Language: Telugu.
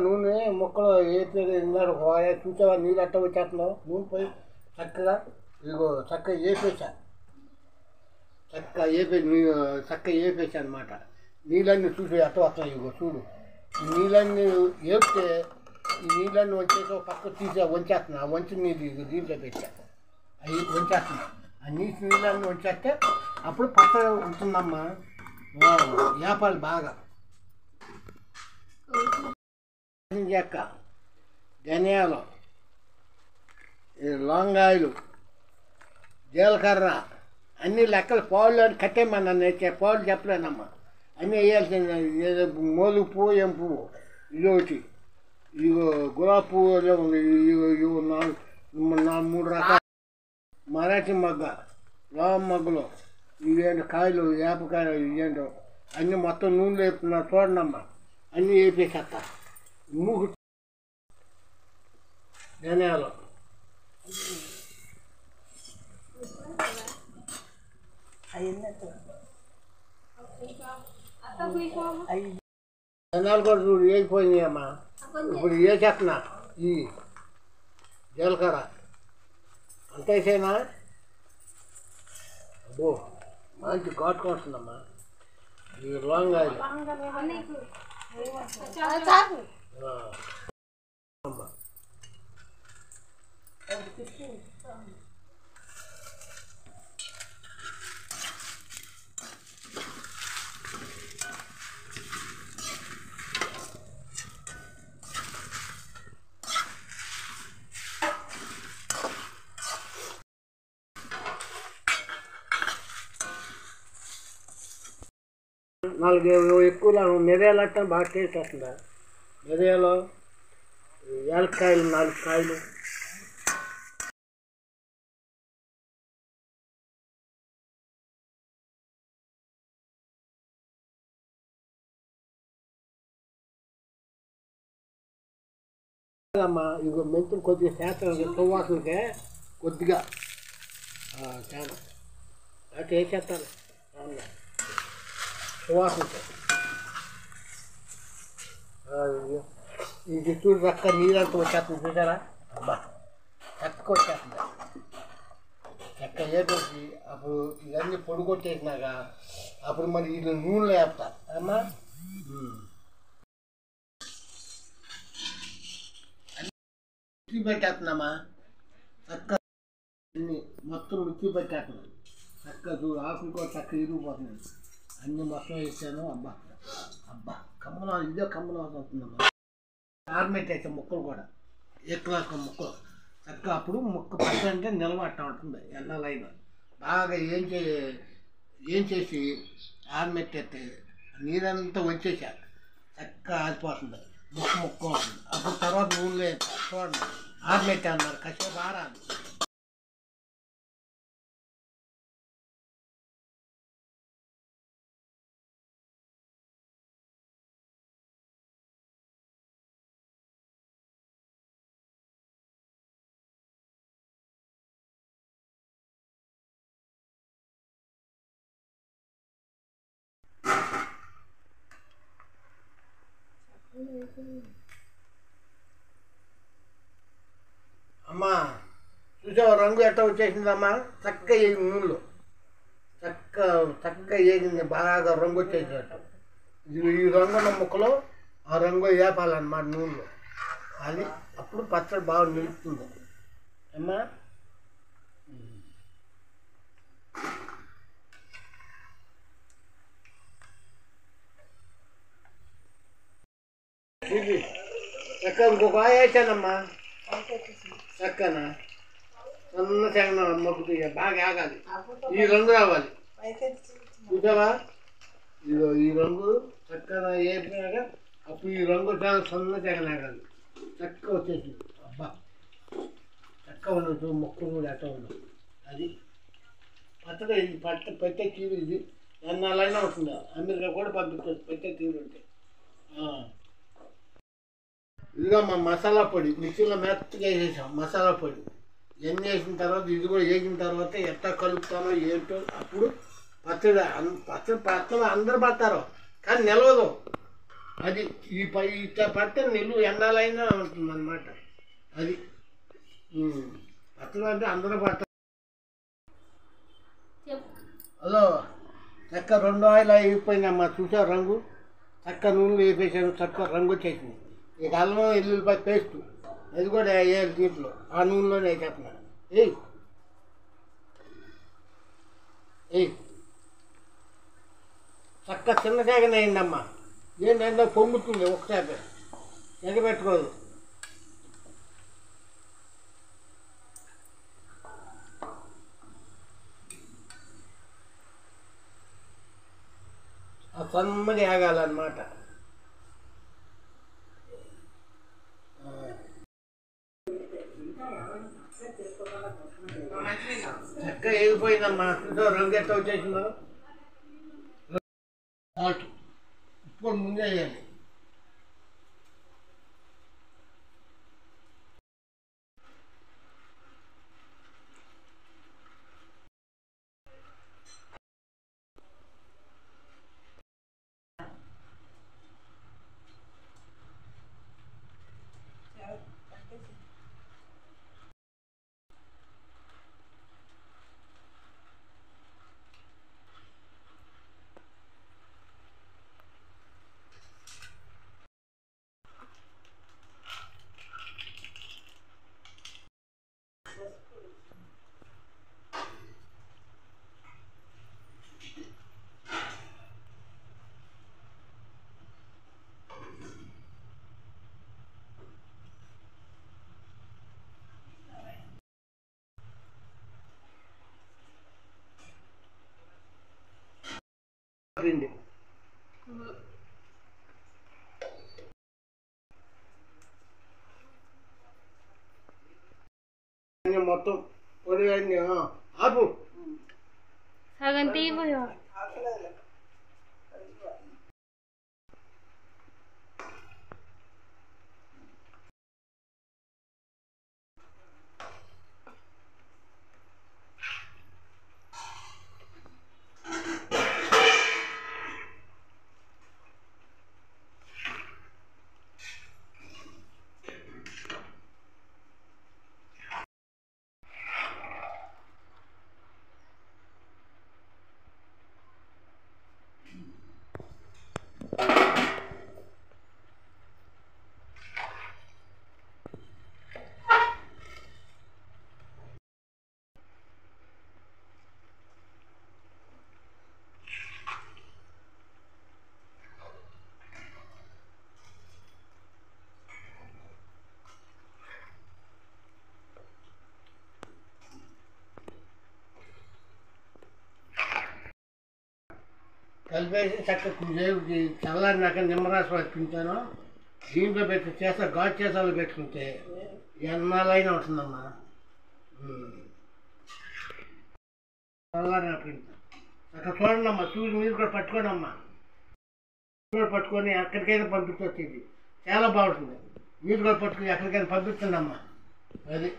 నూనె ముక్కలు వేపేది ఇందాడు చూసావా నీళ్ళు అట్ట వచ్చేస్తున్నావు నూనె పోయి చక్కగా ఇదిగో చక్కగా వేపేసా చక్కగా వేపేసా అనమాట. నీళ్ళన్నీ చూసి అట్ట వస్తాయి. ఇదిగో చూడు ఈ నీళ్ళన్నీ వేపితే ఈ నీళ్ళన్నీ వచ్చేసి పక్క తీసి వంచేస్తున్నా. ఆ వంచిన నీళ్ళు ఇదిగో దీంట్లో పెట్టా అవి వంచేస్తున్నా. ఆ నీళ్ళన్నీ వంచేస్తే అప్పుడు పచ్చడి ఉంటుందమ్మా. వేపాలి బాగా. చెక్క, ధనియాలు, లవంగాయలు, జీలకర్ర అన్నీ లెక్కలు పావులు అని కట్టేమ్మా. నన్ను పావులు చెప్పలేనమ్మా. అన్నీ వేయాల్సింది. మోలుగు పువ్వు ఏం పువ్వు ఇది ఒకటి, ఇగో గులాబీ పువ్వు ఉంది, ఇగో 3 రకాలు, మరాఠీ మొగ్గ, లోవ మొగ్గలు, ఇవేంటి కాయలు, వేపకాయలు, ఇవేంటో అన్నీ మొత్తం నూనెలో వేపుతున్నా చూడండమ్మా. అన్నీ వేపేసేస్తా. మూగు ధనియాలు, ధనియాలు కూడా చూడు వేగిపోయినాయమ్మా. ఇప్పుడు వేసేస్తున్నా ఈ జీలకర్ర అంతేసేనా. అబ్బో మంచి ఘాటుగా వస్తుందమ్మా. ఈ లవంగాయలు అమ్మా. 4 ఎక్కువ మిరియాలు అంటే బాగా టేస్ట్ వస్తుందా. మిరియాలు, యాలక్కాయలు 4 కాయలు, అమ్మా. ఇగో మెంతులు కొద్దిగా శాతం సువాసనకే కొద్దిగా చాలా అటు వేసేస్తాను సువాసనకే. ఇది చూడు చక్క నీళ్ళంతా వచ్చేస్తుంది చూసారా. అబ్బా చక్కగా వచ్చేస్తుంది. చక్క వేపేసి అప్పుడు ఇవన్నీ పొడి కొట్టేసినాక అప్పుడు మరి ఇది నూనెలో వేస్తా అమ్మా. మిక్సీ పెట్టేస్తున్నామా. చక్క అన్నీ మొత్తం మిక్సీ పెట్టేస్తున్నాను. చక్క చూడు ఆకులు కూడా చక్క ఇరిగిపోతున్నాయి. అన్నీ మొత్తం వేసాను. అబ్బా అబ్బా కమ్మలం ఇదే కమ్మలం అవుతుందమ్మా. ఆర్మేట్ వేసే ముక్కలు కూడా ఎక్కువ ముక్కలు చక్క అప్పుడు ముక్క పచ్చంటే నిల్వ అట్ట ఉంటుంది. ఎన్నలైనా బాగా ఏం చేసి ఆర్మేట్ అయితే నీరంతా వచ్చేసా చక్క ఆరిపోతుంది. ముక్క ఉంటుంది. అప్పుడు తర్వాత నూనెలో చూడండి ఆర్మేట్ అన్నారు కాసేపు ఆరాలి. అమ్మా చూసావా రంగు ఎట్ట వచ్చేసిందమ్మా. చక్కగా వేగి నూనెలో చక్కగా వేగింది. బాగా రంగు వచ్చేసేటట్టు. ఈ రంగు ఉన్న ముక్కలో ఆ రంగు వేపాలన్నమాట నూనెలో. అది అప్పుడు పచ్చడి బాగా నిలుస్తుంది అమ్మా. ఇది చక్క ఇంకొక వేసానమ్మా. చక్కన సన్న తెగన మొగ్గుతుంది. బాగా ఆగాలి. ఈ రంగు రావాలి చూసావా. ఇదో ఈ రంగు చక్కగా వేపినాక అప్పుడు ఈ రంగు చాలా సన్న తెగన ఆగాలి. చక్కగా వచ్చేసింది. అబ్బా చక్క ఉండదు మొక్కలు కూడా ఎట్ట ఉండదు. అది పచ్చడి. ఇది పెట్టే తీరు ఇది ఎన్నాళ్ళైనా వస్తుంది. అమెరికా కూడా పంపించవచ్చు పెట్టే తీరు ఉంటే. ఇదిగో మా మసాలా పొడి మిక్సీలో మెత్తగా వేసేసాం. మసాలా పొడి ఇవన్నీ వేసిన తర్వాత ఇది కూడా వేగిన తర్వాత ఎట్లా కలుపుతానో ఏంటో. అప్పుడు పచ్చడి అందరూ పడతారు కానీ నిలవదు. అది ఇట్లా పడితే నిలువు ఎండాలైనా ఉంటుంది అన్నమాట. అది అట్లా అంటే అందరూ పడతారు. హలో, చక్క 2 ఆయిల్ అయిపోయిందమ్మా. చూసా రంగు చక్క నూనె వేపేసాను, చక్క రంగు వచ్చేసింది. ఇక అల్లం ఎల్లుల్లిపాయ పేస్ట్ అది కూడా వేయాలి దీంట్లో, ఆ నూనెలోనే వేసేస్తున్నాను. ఏయ్ చక్క చిన్న సేగనే అయిందమ్మా. ఏంటంటే పొంగుతుంది ఒకసారి, ఎగబెట్టుకోదు. ఆ సన్నగా ఆగాలన్నమాట. చక్క వేగిపోయిందమ్మా. రంగు ఎట్లా వచ్చేసిందో. ఇప్పుడు ముందే వేయాలి. పిండి మొత్తం పొడి ఆపు. సగం తీయబోయా. కలిపేసి చక్కగా చల్లారినాక నిమ్మరసం పెట్టుకుంటాను. దీంట్లో పెట్టి చేస్తా, ఘాటు చేసాలు పెట్టుకుంటే ఎన్నాళ్ళైనా ఉంటుందమ్మా. చల్లారినాక అక్కడ చూడండి అమ్మా, చూసి మీరు కూడా పట్టుకోండి అమ్మా. కూడా పట్టుకొని ఎక్కడికైనా పంపించవచ్చు. ఇది చాలా బాగుంటుంది. మీరు కూడా పట్టుకుని ఎక్కడికైనా పంపించండి అమ్మా. అది